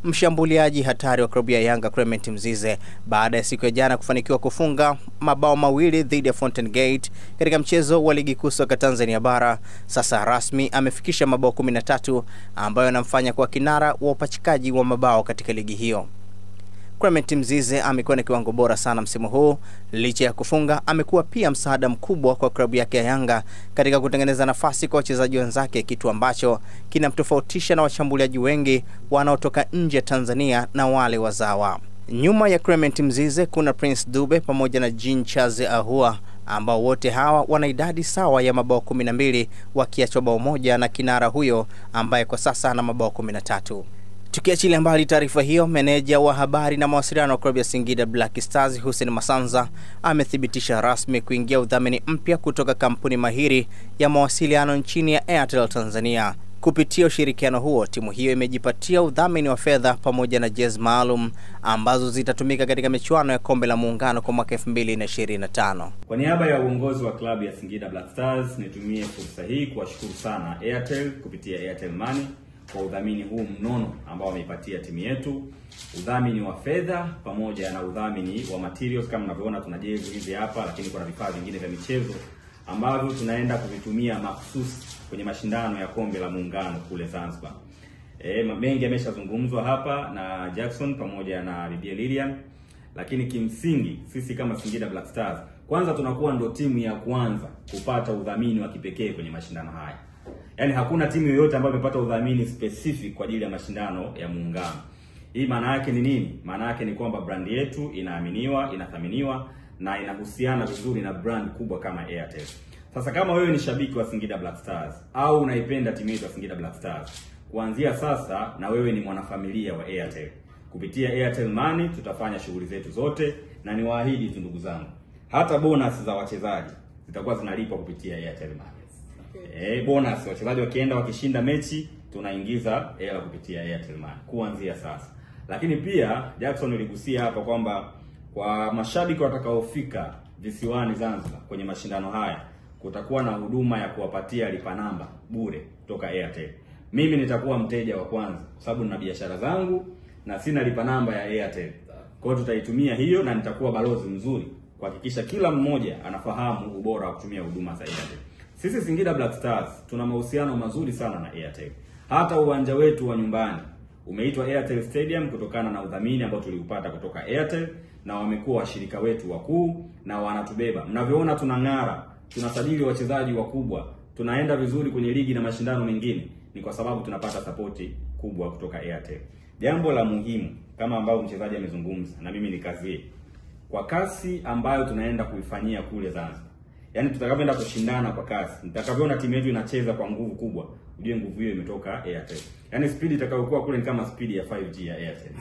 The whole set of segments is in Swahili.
mshambuliaji hatari wa klabu ya Yanga Clement Mzize, baada ya siku ya jana kufanikiwa kufunga mabao mawili dhidi ya Fountain Gate katika mchezo wa ligi kuu soka Tanzania bara. Sasa rasmi amefikisha mabao 13 ambayo yanamfanya kuwa kinara wa upachikaji wa mabao katika ligi hiyo. Clement Mzize amekuwa na kiwango bora sana msimu huu. Licha ya kufunga, amekuwa pia msaada mkubwa kwa klabu yake ya Yanga katika kutengeneza nafasi kwa wachezaji wenzake, kitu ambacho kinamtofautisha na washambuliaji wengi wanaotoka nje ya Tanzania na wale wazawa. Nyuma ya Clement Mzize kuna Prince Dube pamoja na Jean Charles Ahua, ambao wote hawa wana idadi sawa ya mabao 12 wakiachwa bao moja na kinara huyo ambaye kwa sasa ana mabao 13. Tukiachilia mbali taarifa hiyo, meneja wa habari na mawasiliano wa klabu ya Singida Black Stars Hussein Masanza amethibitisha rasmi kuingia udhamini mpya kutoka kampuni mahiri ya mawasiliano nchini ya Airtel Tanzania. Kupitia ushirikiano huo, timu hiyo imejipatia udhamini wa fedha pamoja na jezi maalum ambazo zitatumika katika michuano ya Kombe la Muungano kwa mwaka 2025. Kwa niaba ya uongozi wa klabu ya Singida Black Stars, nitumie fursa hii kuwashukuru sana Airtel kupitia Airtel Money kwa udhamini huu mnono ambao wameipatia timu yetu, udhamini wa fedha pamoja na udhamini wa materials. Kama mnavyoona tuna jezi hizi hapa, lakini kuna vifaa vingine vya michezo ambavyo tunaenda kuvitumia mahususi kwenye mashindano ya Kombe la Muungano kule Zanzibar. Mengi yameshazungumzwa hapa na Jackson pamoja na Bibi Lilian, lakini kimsingi sisi kama Singida Black Stars kwanza tunakuwa ndo timu ya kwanza kupata udhamini wa kipekee kwenye mashindano haya. Yaani hakuna timu yoyote ambayo imepata udhamini specific kwa ajili ya mashindano ya Muungano. Hii maana yake ni nini? Maana yake ni kwamba brand yetu inaaminiwa, inathaminiwa na inahusiana vizuri na brand kubwa kama Airtel. Sasa kama wewe ni shabiki wa Singida Black Stars au unaipenda timu yetu ya Singida Black Stars, kuanzia sasa na wewe ni mwanafamilia wa Airtel. Kupitia Airtel Money tutafanya shughuli zetu zote, na niwaahidi tu ndugu zangu, hata bonus za wachezaji zitakuwa zinalipwa kupitia Airtel Money. Bonus wachezaji wakienda wakishinda mechi tunaingiza hela kupitia Airtel Money kuanzia sasa. Lakini pia Jackson uligusia hapa kwamba kwa mashabiki watakaofika visiwani Zanzibar kwenye mashindano haya kutakuwa na huduma ya kuwapatia lipa namba bure kutoka Airtel. Mimi nitakuwa mteja wa kwanza kwa sababu nina biashara zangu na sina lipa namba ya Airtel. Kwa hiyo tutaitumia hiyo na nitakuwa balozi mzuri kuhakikisha kila mmoja anafahamu ubora wa kutumia huduma za Airtel. Sisi Singida Black Stars tuna mahusiano mazuri sana na Airtel. Hata uwanja wetu wa nyumbani umeitwa Airtel Stadium kutokana na udhamini ambao tuliupata kutoka Airtel, na wamekuwa washirika wetu wakuu na wanatubeba. Mnavyoona tunang'ara, tunasajili wachezaji wakubwa, tunaenda vizuri kwenye ligi na mashindano mengine, ni kwa sababu tunapata sapoti kubwa kutoka Airtel. Jambo la muhimu kama ambao mchezaji amezungumza na mimi nikazie, kwa kasi ambayo tunaenda kuifanyia kule Zanzibar, yaani tutakapoenda kushindana kwa kasi, nitakavyoona timu yetu inacheza kwa nguvu kubwa, ujue nguvu hiyo imetoka Airtel. Yaani speed itakayokuwa kule ni kama speed ya 5G ya Airtel.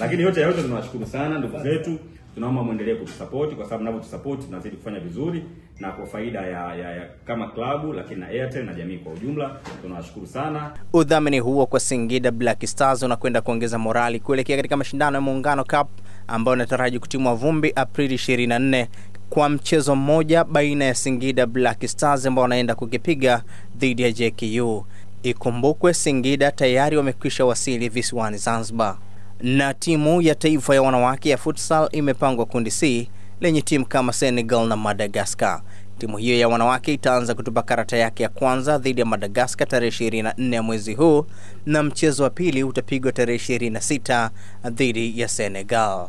Lakini yote tunawashukuru sana ndugu zetu. Tunaomba muendelee kutusupport kwa sababu mnapotusupport tunazidi kufanya vizuri na kwa faida ya kama klabu, lakini na Airtel na jamii kwa ujumla. Tunawashukuru sana. Udhamini huo kwa Singida Black Stars unakwenda kuongeza morali kuelekea katika mashindano ya Muungano Cup ambao yanataraji kutimwa vumbi Aprili 24 kwa mchezo mmoja baina ya Singida Black Stars ambao wanaenda kukipiga dhidi ya JKU. Ikumbukwe Singida tayari wamekwisha wasili visiwani Zanzibar. Na timu ya taifa ya wanawake ya futsal imepangwa kundi C lenye timu kama Senegal na Madagascar. Timu hiyo ya wanawake itaanza kutupa karata yake ya kwanza dhidi ya Madagascar tarehe 24 ya mwezi huu, na mchezo wa pili utapigwa tarehe 26 dhidi ya Senegal.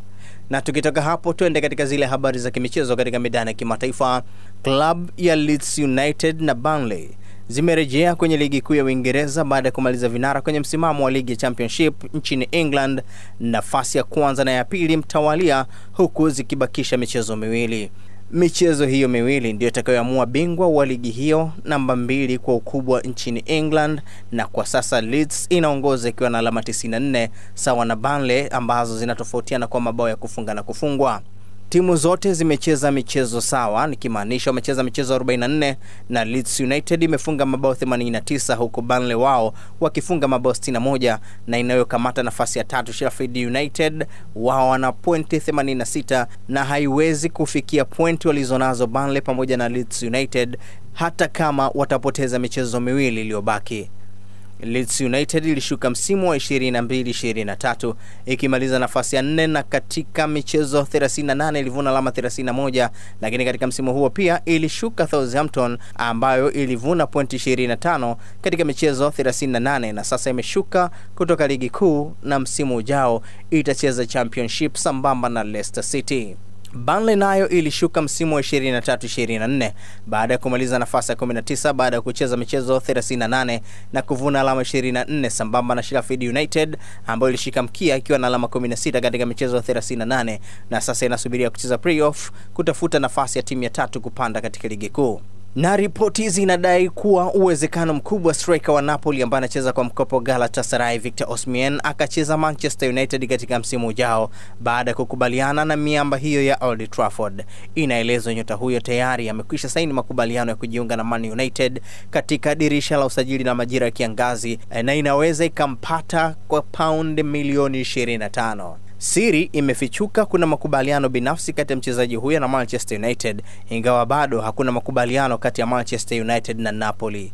Na tukitoka hapo tuende katika zile habari za kimichezo katika midani ya kimataifa. Club ya Leeds United na Burnley zimerejea kwenye ligi kuu ya Uingereza baada ya kumaliza vinara kwenye msimamo wa ligi ya Championship nchini England, nafasi ya kwanza na ya pili mtawalia, huku zikibakisha michezo miwili. Michezo hiyo miwili ndio itakayoamua bingwa wa ligi hiyo namba 2 kwa ukubwa nchini England, na kwa sasa Leeds inaongoza ikiwa na alama 94 sawa na Burnley ambazo zinatofautiana kwa mabao ya kufunga na kufungwa. Timu zote zimecheza michezo sawa, nikimaanisha wamecheza michezo 44 na Leeds United imefunga mabao 89 huku Burnley wao wakifunga mabao 61, na inayokamata nafasi ya 3 Sheffield United wao wana pointi 86 na haiwezi kufikia pointi walizonazo Burnley pamoja na Leeds United hata kama watapoteza michezo miwili iliyobaki. Leeds United ilishuka msimu wa 22-23 ikimaliza nafasi ya 4 na katika michezo 38 ilivuna alama 31, lakini katika msimu huo pia ilishuka Southampton ambayo ilivuna pointi 25 katika michezo 38 na sasa imeshuka kutoka ligi kuu na msimu ujao itacheza Championship sambamba na Leicester City. Burnley nayo ilishuka msimu wa 23-24 baada ya kumaliza nafasi ya 19 baada ya kucheza michezo 38 na kuvuna alama 24 sambamba na Sheffield United ambayo ilishika mkia ikiwa na alama 16 katika michezo 38 na sasa inasubiria kucheza playoff kutafuta nafasi ya timu ya 3 kupanda katika ligi kuu. Na ripoti zinadai kuwa uwezekano mkubwa striker wa Napoli ambaye anacheza kwa mkopo Galatasaray Victor Osimhen akacheza Manchester United katika msimu ujao baada ya kukubaliana na miamba hiyo ya Old Trafford. Inaelezwa nyota huyo tayari amekwisha saini makubaliano ya kujiunga na Man United katika dirisha la usajili na majira ya kiangazi na inaweza ikampata kwa pound milioni 25. Siri imefichuka kuna makubaliano binafsi kati ya mchezaji huyo na Manchester United, ingawa bado hakuna makubaliano kati ya Manchester United na Napoli.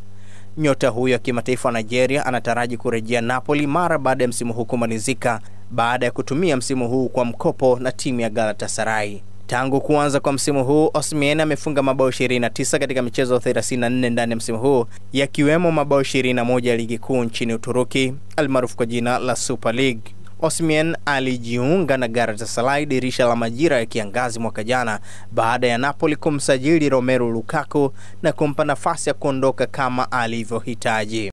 Nyota huyo kimataifa wa Nigeria anataraji kurejea Napoli mara baada ya msimu huu kumalizika baada ya kutumia msimu huu kwa mkopo na timu ya Galatasaray. Tangu kuanza kwa msimu huu, Osimhen amefunga mabao 29 katika michezo 34 ndani ya msimu huu, yakiwemo mabao 21 ya ligi kuu nchini Uturuki, almaarufu kwa jina la Super League. Osimhen alijiunga na Galatasaray dirisha la majira ya kiangazi mwaka jana baada ya Napoli kumsajili Romelu Lukaku na kumpa nafasi ya kuondoka kama alivyohitaji.